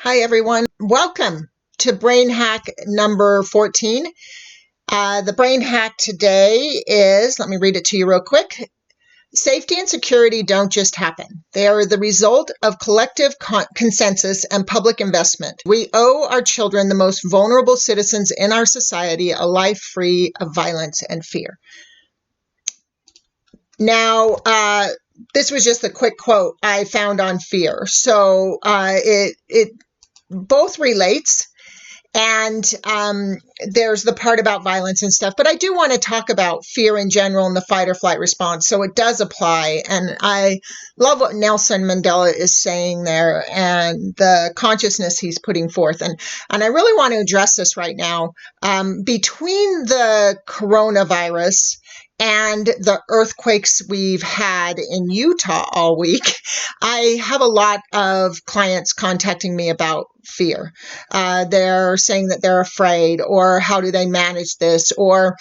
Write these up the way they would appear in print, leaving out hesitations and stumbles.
Hi, everyone. Welcome to Brain Hack number 14. The brain hack today is, let me read it to you real quick. Safety and security don't just happen. They are the result of collective consensus and public investment. We owe our children, the most vulnerable citizens in our society, a life free of violence and fear. Now, this was just a quick quote I found on fear. So it both relates. And there's the part about violence and stuff. But I do want to talk about fear in general and the fight or flight response. So it does apply. And I love what Nelson Mandela is saying there and the consciousness he's putting forth. And I really want to address this right now. Between the coronavirus and the earthquakes we've had in Utah all week, I have a lot of clients contacting me about fear. They're saying that they're afraid, or how do they manage this, or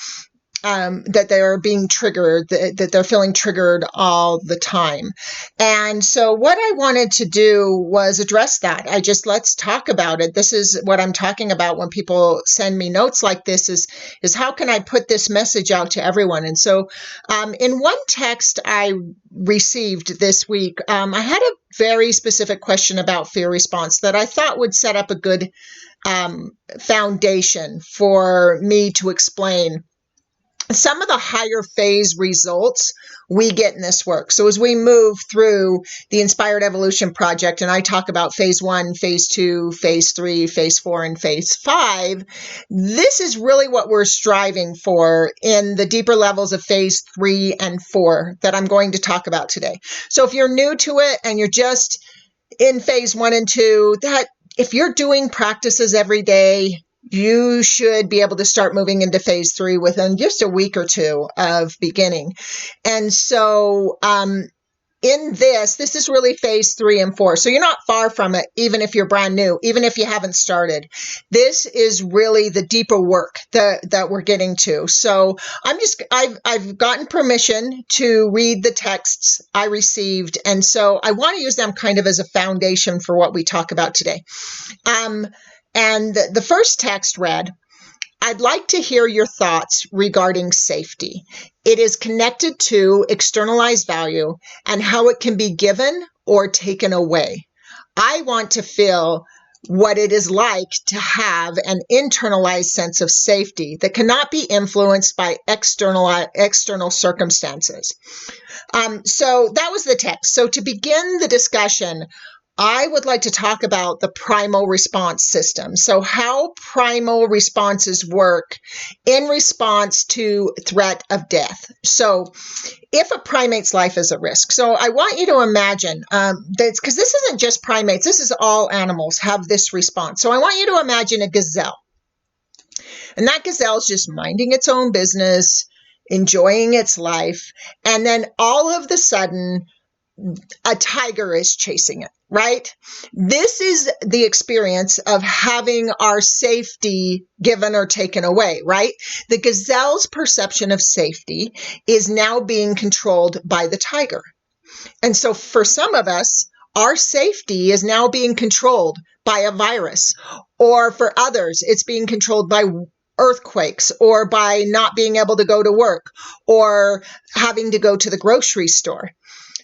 that they're being triggered, that they're feeling triggered all the time. And so what I wanted to do was address that. Let's talk about it. This is what I'm talking about when people send me notes like this is how can I put this message out to everyone? And so in one text I received this week, I had a very specific question about fear response that I thought would set up a good foundation for me to explain some of the higher phase results we get in this work. So as we move through the Inspired Evolution Project, and I talk about phase 1, phase 2, phase 3, phase 4, and phase 5, this is really what we're striving for in the deeper levels of phase 3 and 4 that I'm going to talk about today. So if you're new to it and you're just in phase 1 and 2, that if you're doing practices every day, you should be able to start moving into phase 3 within just a week or two of beginning. And so in this is really phase 3 and 4. So you're not far from it, even if you're brand new, even if you haven't started. This is really the deeper work that we're getting to. So I've gotten permission to read the texts I received. And so I want to use them kind of as a foundation for what we talk about today. And the first text read, I'd like to hear your thoughts regarding safety. It is connected to externalized value and how it can be given or taken away. I want to feel what it is like to have an internalized sense of safety that cannot be influenced by external circumstances. So that was the text. So to begin the discussion, I would like to talk about the primal response system. So how primal responses work in response to threat of death. So if a primate's life is at risk. So I want you to imagine that, because this isn't just primates, this is all animals have this response. So I want you to imagine a gazelle. And that gazelle is just minding its own business, enjoying its life. And then all of the sudden, a tiger is chasing it, right? This is the experience of having our safety given or taken away, right? The gazelle's perception of safety is now being controlled by the tiger. And so for some of us, our safety is now being controlled by a virus, or for others, it's being controlled by earthquakes, or by not being able to go to work, or having to go to the grocery store.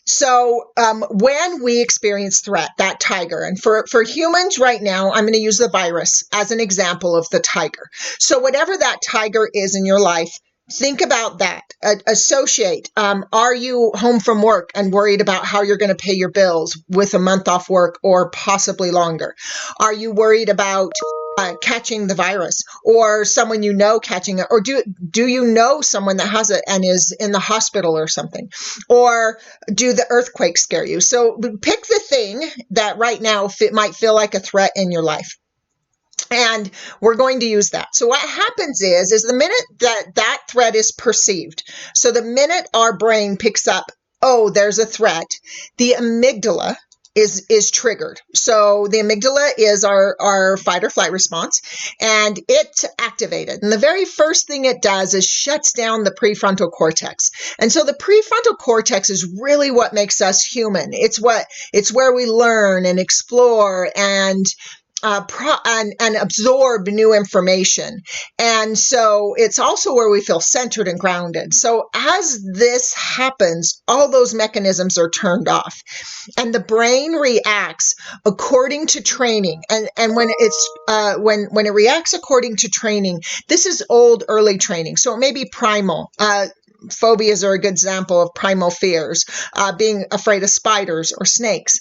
So when we experience threat, that tiger, and for humans right now, I'm going to use the virus as an example of the tiger. So whatever that tiger is in your life, think about that. Associate. Are you home from work and worried about how you're going to pay your bills with a month off work or possibly longer? Are you worried about catching the virus, or someone you know catching it, or do you know someone that has it and is in the hospital or something? Or do the earthquakes scare you? So pick the thing that right now might feel like a threat in your life. And we're going to use that. So what happens is the minute that threat is perceived, so the minute our brain picks up, oh, there's a threat, the amygdala is triggered. So the amygdala is our fight or flight response, and it's activated. And the very first thing it does is shuts down the prefrontal cortex. And so the prefrontal cortex is really what makes us human. It's where we learn and explore and and absorb new information. And so it's also where we feel centered and grounded. So as this happens, all those mechanisms are turned off and the brain reacts according to training. And when when it reacts according to training, this is old early training. So it may be primal. Phobias are a good example of primal fears, being afraid of spiders or snakes.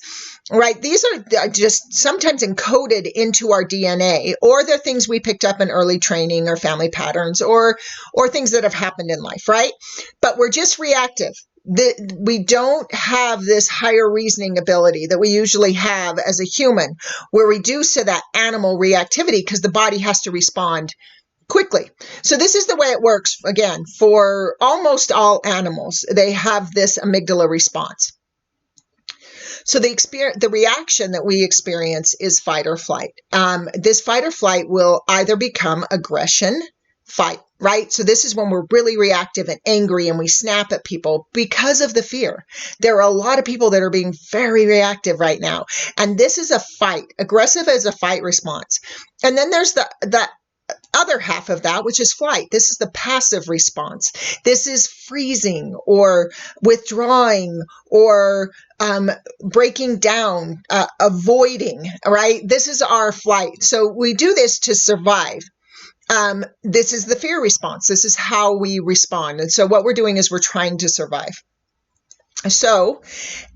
Right? These are just sometimes encoded into our DNA, or they're things we picked up in early training or family patterns or things that have happened in life, right? But we're just reactive. We don't have this higher reasoning ability that we usually have as a human. We're reduced to that animal reactivity because the body has to respond quickly. So this is the way it works, again, for almost all animals. They have this amygdala response. So the reaction that we experience is fight or flight. This fight or flight will either become aggression, fight, right? So this is when we're really reactive and angry and we snap at people because of the fear. There are a lot of people that are being very reactive right now. And this is a fight. Aggressive is a fight response. And then there's the other half of that, which is flight. This is the passive response. This is freezing or withdrawing or breaking down, avoiding, right? This is our flight. So we do this to survive. This is the fear response. This is how we respond. And so what we're doing is we're trying to survive. So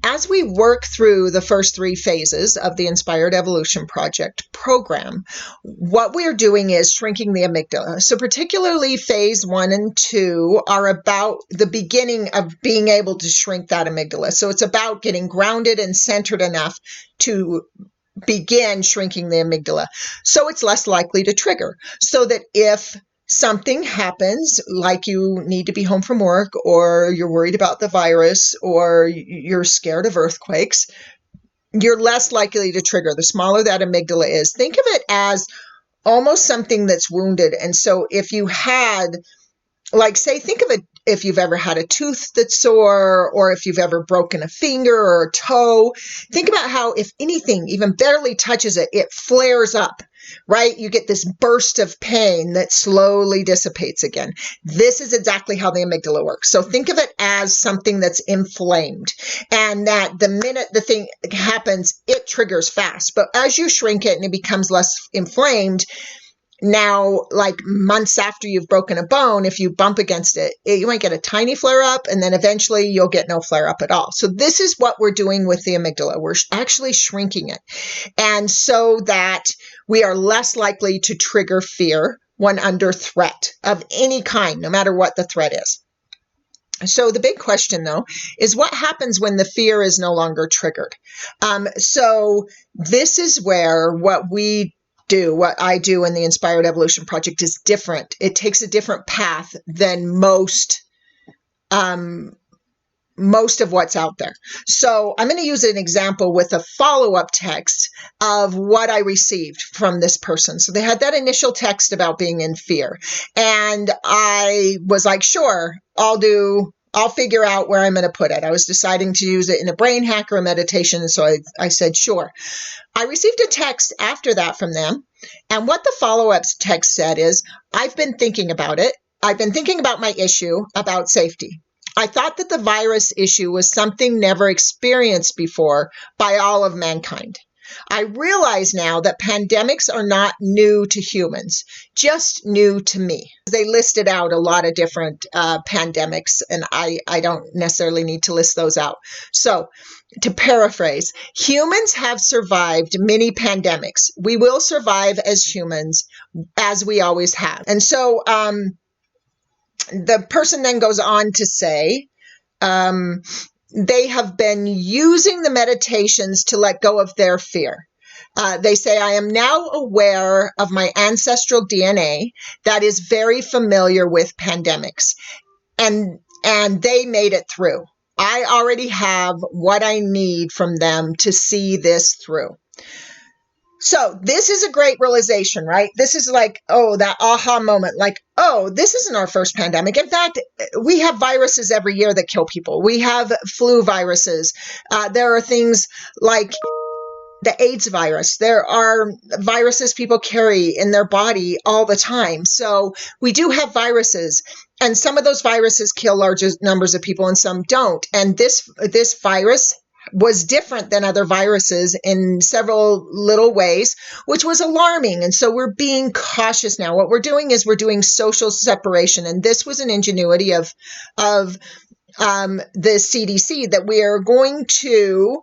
as we work through the first 3 phases of the Inspired Evolution Project program, what we're doing is shrinking the amygdala. So particularly phase 1 and 2 are about the beginning of being able to shrink that amygdala. So it's about getting grounded and centered enough to begin shrinking the amygdala. So it's less likely to trigger. So that if something happens, like you need to be home from work, or you're worried about the virus, or you're scared of earthquakes, you're less likely to trigger. The smaller that amygdala is. Think of it as almost something that's wounded. And so if you had, like, say, think of it if you've ever had a tooth that's sore, or if you've ever broken a finger or a toe. Think about how if anything even barely touches it, it flares up, right? You get this burst of pain that slowly dissipates again. This is exactly how the amygdala works. So think of it as something that's inflamed, and that the minute the thing happens, it triggers fast. But as you shrink it and it becomes less inflamed, now, like months after you've broken a bone, if you bump against it, you might get a tiny flare up, and then eventually you'll get no flare up at all. So this is what we're doing with the amygdala. We're actually shrinking it. And so that we are less likely to trigger fear when under threat of any kind, no matter what the threat is. So the big question, though, is what happens when the fear is no longer triggered? So this is where what I do in the Inspired Evolution Project is different. It takes a different path than most of what's out there. So I'm going to use an example with a follow-up text of what I received from this person. So they had that initial text about being in fear. And I was like, sure, I'll figure out where I'm going to put it. I was deciding to use it in a brain hack or a meditation. And so I said, sure. I received a text after that from them. And what the follow-up text said is, I've been thinking about it. I've been thinking about my issue about safety. I thought that the virus issue was something never experienced before by all of mankind. I realize now that pandemics are not new to humans, just new to me. They listed out a lot of different pandemics, and I don't necessarily need to list those out. So to paraphrase, humans have survived many pandemics. We will survive as humans, as we always have. And so the person then goes on to say, they have been using the meditations to let go of their fear. They say, I am now aware of my ancestral DNA that is very familiar with pandemics. And they made it through. I already have what I need from them to see this through. So this is a great realization, right? This is like, oh, that aha moment, like, oh, this isn't our first pandemic. In fact, we have viruses every year that kill people. We have flu viruses. There are things like the AIDS virus. There are viruses people carry in their body all the time. So we do have viruses, and some of those viruses kill large numbers of people and some don't. And this virus was different than other viruses in several little ways, which was alarming. And so we're being cautious now. What we're doing is we're doing social separation. And this was an ingenuity of the CDC, that we are going to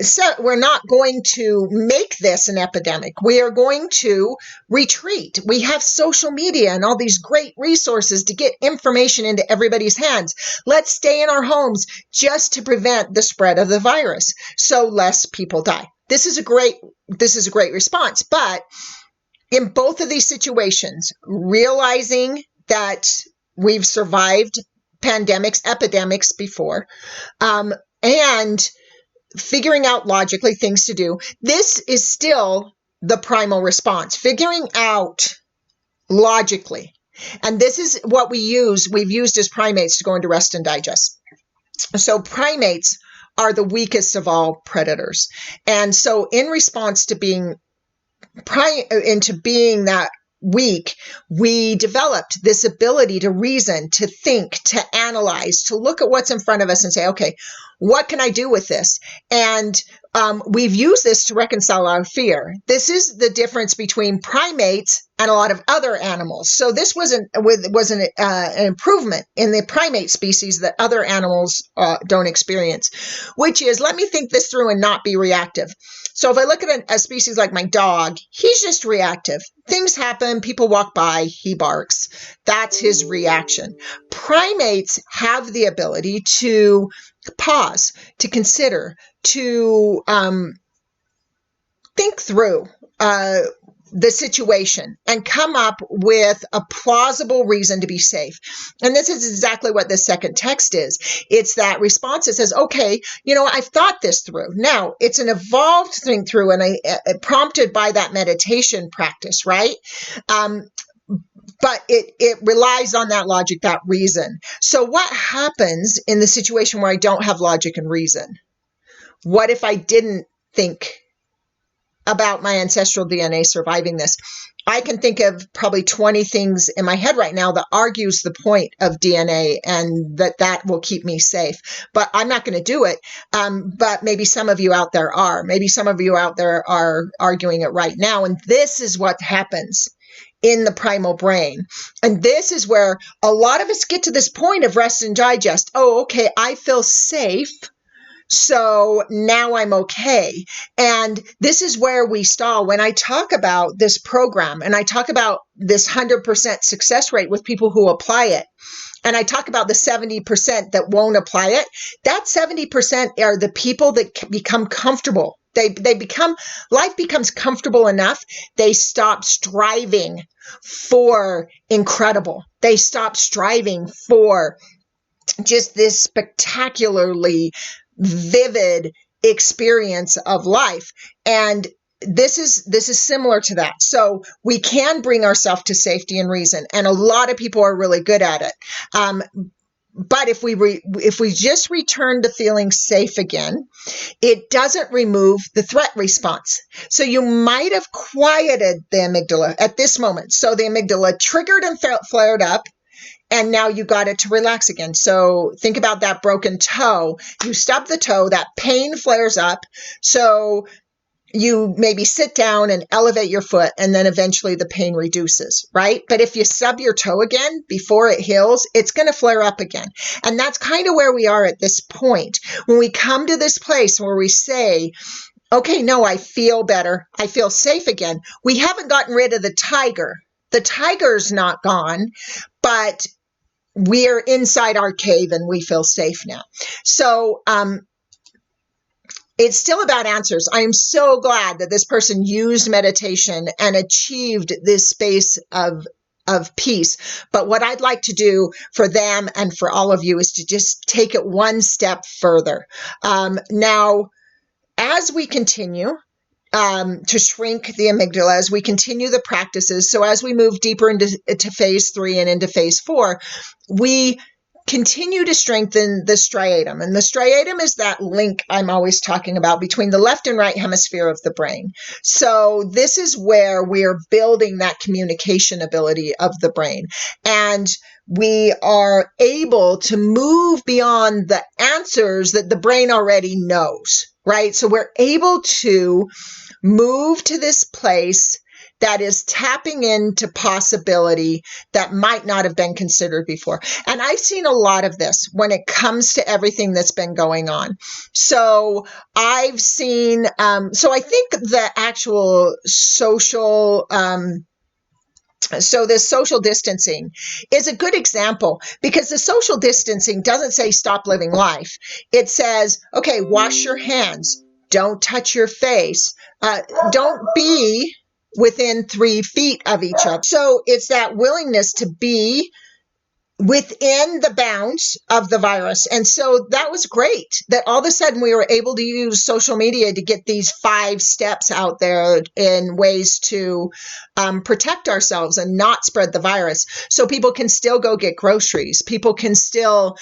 so we're not going to make this an epidemic. We are going to retreat. We have social media and all these great resources to get information into everybody's hands. Let's stay in our homes just to prevent the spread of the virus, so less people die. This is a great response. But in both of these situations, realizing that we've survived pandemics, epidemics before, and figuring out logically things to do. This is still the primal response, figuring out logically. And this is what we've used as primates to go into rest and digest. So primates are the weakest of all predators. And so in response to being that weak, we developed this ability to reason, to think, to analyze, to look at what's in front of us and say, okay, what can I do with this? And we've used this to reconcile our fear. This is the difference between primates and a lot of other animals. So this was an improvement in the primate species that other animals don't experience, which is, let me think this through and not be reactive. So if I look at a species like my dog, he's just reactive. Things happen, people walk by, he barks. That's his reaction. Primates have the ability to pause, to consider, to think through the situation and come up with a plausible reason to be safe. And this is exactly what this second text is. It's that response that says, okay, I've thought this through. Now, it's an evolved thing through, and prompted by that meditation practice, right? But it relies on that logic, that reason. So what happens in the situation where I don't have logic and reason? What if I didn't think about my ancestral DNA surviving this? I can think of probably 20 things in my head right now that argues the point of DNA and that will keep me safe. But I'm not going to do it. But maybe some of you out there are. Maybe some of you out there are arguing it right now. And this is what happens in the primal brain. And this is where a lot of us get to this point of rest and digest. Oh, okay, I feel safe, so now I'm okay. And this is where we stall. When I talk about this program and I talk about this 100% success rate with people who apply it, and I talk about the 70% that won't apply it, that 70% are the people that become comfortable. Life becomes comfortable enough. They stop striving for incredible. They stop striving for just this spectacularly vivid experience of life. And this is similar to that. So we can bring ourselves to safety and reason, and a lot of people are really good at it. But if we just return to feeling safe again, it doesn't remove the threat response. So you might have quieted the amygdala at this moment. So the amygdala triggered and flared up, and now you got it to relax again. So think about that broken toe. You stub the toe, that pain flares up. So you maybe sit down and elevate your foot, and then eventually the pain reduces, right? But if you stub your toe again before it heals, it's going to flare up again. And that's kind of where we are at this point. When we come to this place where we say, okay, no, I feel better. I feel safe again. We haven't gotten rid of the tiger. The tiger's not gone, but we're inside our cave and we feel safe now. So, it's still about answers. I am so glad that this person used meditation and achieved this space of peace. But what I'd like to do for them and for all of you is to just take it one step further. Now, as we continue to shrink the amygdala, as we continue the practices, so as we move deeper into phase 3 and into phase 4, we continue to strengthen the striatum. And the striatum is that link I'm always talking about between the left and right hemisphere of the brain. So this is where we're building that communication ability of the brain. And we are able to move beyond the answers that the brain already knows, right? So we're able to move to this place that is tapping into possibility that might not have been considered before. And I've seen a lot of this when it comes to everything that's been going on. So I've seen, so I think the actual social, so this social distancing is a good example, because the social distancing doesn't say stop living life. It says, okay, wash your hands, don't touch your face, don't be within 3 feet of each other. So it's that willingness to be within the bounds of the virus. And so that was great that all of a sudden we were able to use social media to get these 5 steps out there in ways to protect ourselves and not spread the virus. So people can still go get groceries. People can still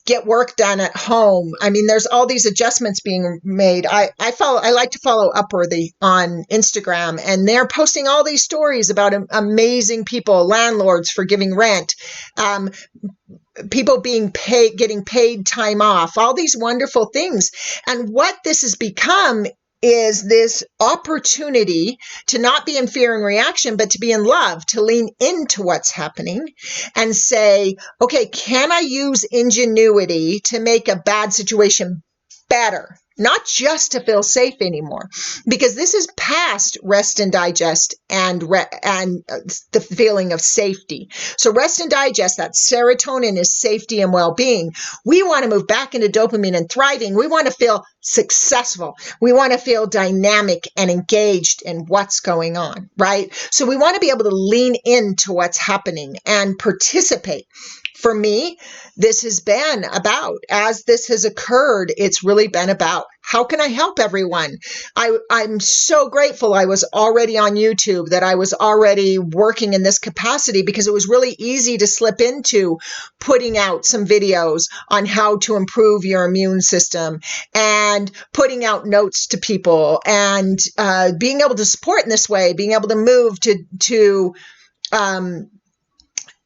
get work done at home. I mean, there's all these adjustments being made. I like to follow Upworthy on Instagram, and they're posting all these stories about amazing people, landlords forgiving rent, people being paid, getting paid time off, all these wonderful things. And what this has become is this opportunity to not be in fear and reaction, but to be in love, to lean into what's happening and say, okay, can I use ingenuity to make a bad situation better? Not just to feel safe anymore, because this is past rest and digest and the feeling of safety. So rest and digest, that serotonin is safety and well-being. We want to move back into dopamine and thriving. We want to feel successful. We want to feel dynamic and engaged in what's going on, right? So we want to be able to lean into what's happening and participate. For me, this has been about, as this has occurred, it's really been about, how can I help everyone? I'm so grateful I was already on YouTube, that I was already working in this capacity, because it was really easy to slip into putting out some videos on how to improve your immune system and putting out notes to people and being able to support in this way, being able to move to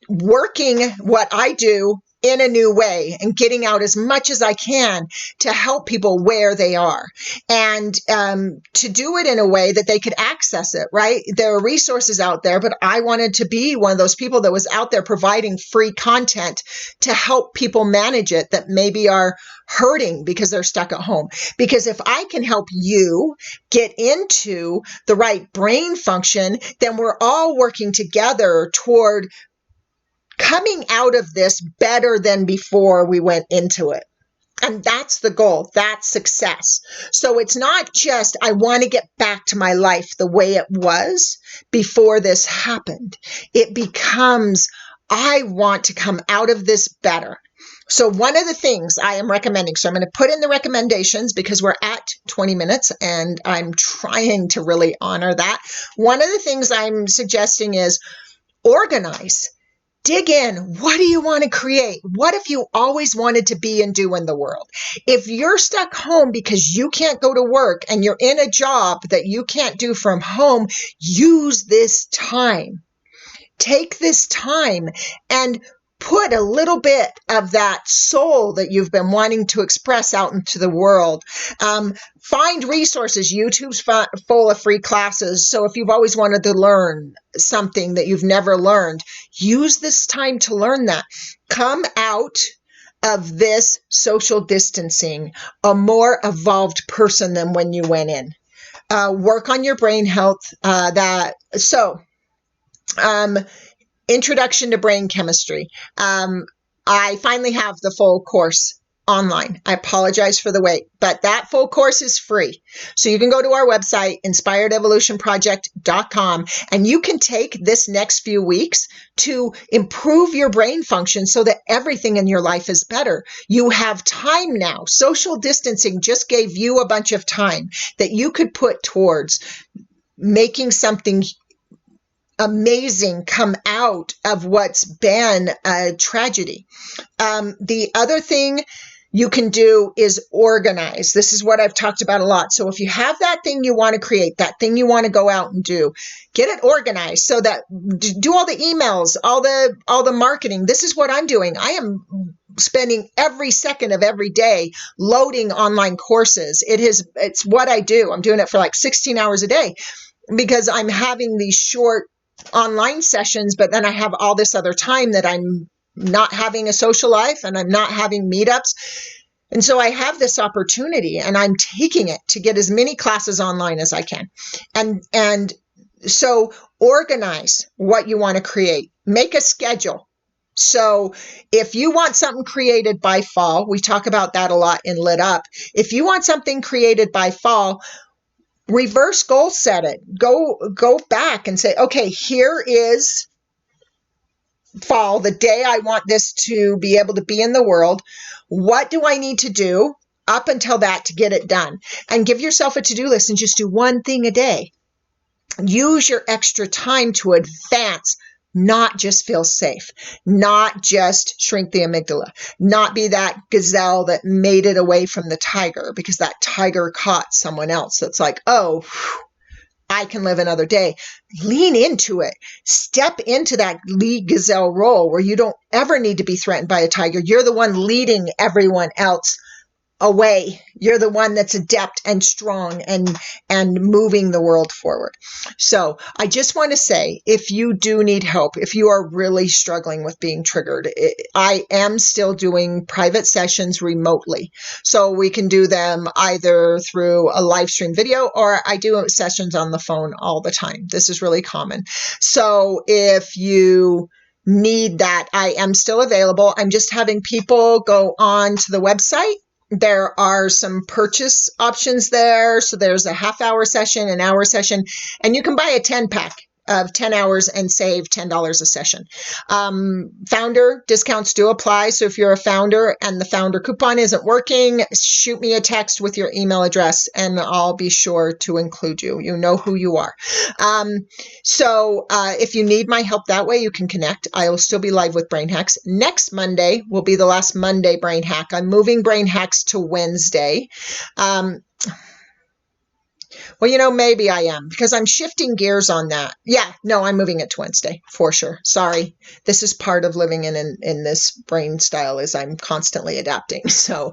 working what I do in a new way and getting out as much as I can to help people where they are, and to do it in a way that they could access it, right? There are resources out there, but I wanted to be one of those people that was out there providing free content to help people manage it that maybe are hurting because they're stuck at home. Because if I can help you get into the right brain function, then we're all working together toward coming out of this better than before we went into it. And that's the goal. That's success. So it's not just, I want to get back to my life the way it was before this happened. It becomes, I want to come out of this better. So one of the things I am recommending, so I'm going to put in the recommendations because we're at 20 minutes and I'm trying to really honor that. One of the things I'm suggesting is organize. Dig in. What do you want to create? What if you always wanted to be and do in the world? If you're stuck home because you can't go to work and you're in a job that you can't do from home, use this time. Take this time and put a little bit of that soul that you've been wanting to express out into the world. Find resources. YouTube's full of free classes. So if you've always wanted to learn something that you've never learned, use this time to learn that. Come out of this social distancing a more evolved person than when you went in. Work on your brain health. Introduction to Brain Chemistry. I finally have the full course online. I apologize for the wait, but that full course is free. So you can go to our website, inspiredevolutionproject.com, and you can take this next few weeks to improve your brain function so that everything in your life is better. You have time now. Social distancing just gave you a bunch of time that you could put towards making something amazing come out of what's been a tragedy. The other thing you can do is organize. This is what I've talked about a lot. So if you have that thing you want to create, that thing you want to go out and do, get it organized so that do all the emails, all the marketing. This is what I'm doing. I am spending every second of every day loading online courses. It's what I do. I'm doing it for like 16 hours a day because I'm having these short online sessions, but then I have all this other time that I'm not having a social life and I'm not having meetups. And so I have this opportunity and I'm taking it to get as many classes online as I can. And so organize what you want to create. Make a schedule. So if you want something created by fall, we talk about that a lot in Lit Up. If you want something created by fall, reverse goal set it. Go back and say, okay, here is fall, the day I want this to be able to be in the world. What do I need to do up until that to get it done? And give yourself a to-do list and just do one thing a day. Use your extra time to advance, not just feel safe, not just shrink the amygdala, not be that gazelle that made it away from the tiger because that tiger caught someone else. That's like, oh, I can live another day. Lean into it. Step into that lead gazelle role where you don't ever need to be threatened by a tiger. You're the one leading everyone else away. You're the one that's adept and strong and moving the world forward. So I just want to say, if you do need help, if you are really struggling with being triggered, I am still doing private sessions remotely. So we can do them either through a live stream video or I do sessions on the phone all the time. This is really common. So if you need that, I am still available. I'm just having people go on to the website. There are some purchase options there. So there's a half-hour session, an hour session, and you can buy a 10-pack of 10 hours and save $10 a session. Founder discounts do apply. So if you're a founder and the founder coupon isn't working, shoot me a text with your email address and I'll be sure to include you. You know who you are. So if you need my help that way, you can connect. I will still be live with Brain Hacks. Next Monday will be the last Monday Brain Hack. I'm moving Brain Hacks to Wednesday. Well, maybe I am because I'm shifting gears on that. Yeah, no, I'm moving it to Wednesday for sure. Sorry. This is part of living in this brain style is I'm constantly adapting. So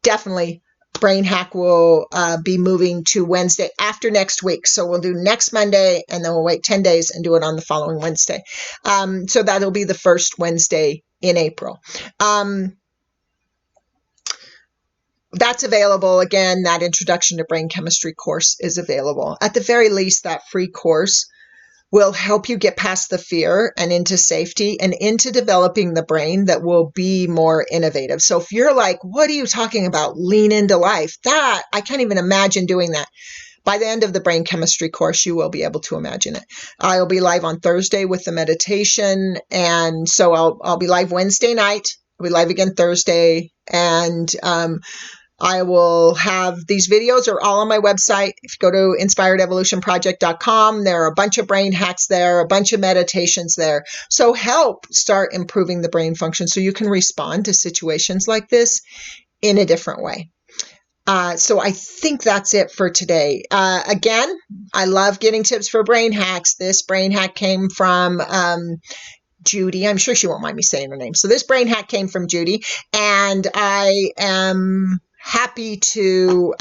definitely Brain Hack will be moving to Wednesday after next week. So we'll do next Monday and then we'll wait 10 days and do it on the following Wednesday. So that'll be the first Wednesday in April. That's available. Again, that Introduction to Brain Chemistry course is available. At the very least, that free course will help you get past the fear and into safety and into developing the brain that will be more innovative. So if you're like, what are you talking about? Lean into life. That, I can't even imagine doing that. By the end of the brain chemistry course, you will be able to imagine it. I'll be live on Thursday with the meditation. And so I'll be live Wednesday night. I'll be live again Thursday. And, I will have these videos are all on my website. If you go to inspiredevolutionproject.com, there are a bunch of brain hacks there, a bunch of meditations there. So help start improving the brain function so you can respond to situations like this in a different way. So I think that's it for today. Again, I love getting tips for brain hacks. This brain hack came from Judy. I'm sure she won't mind me saying her name. So this brain hack came from Judy, and I am happy to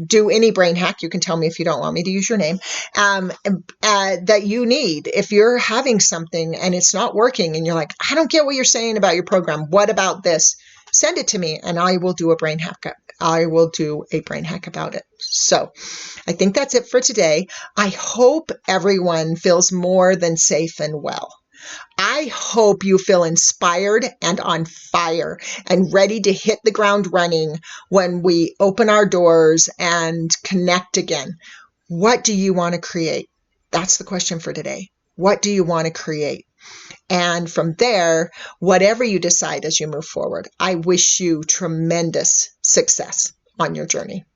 do any brain hack. You can tell me if you don't want me to use your name, that you need. If you're having something and it's not working and you're like, I don't get what you're saying about your program. What about this? Send it to me and I will do a brain hack. I will do a brain hack about it. So I think that's it for today. I hope everyone feels more than safe and well. I hope you feel inspired and on fire and ready to hit the ground running when we open our doors and connect again. What do you want to create? That's the question for today. What do you want to create? And from there, whatever you decide as you move forward, I wish you tremendous success on your journey.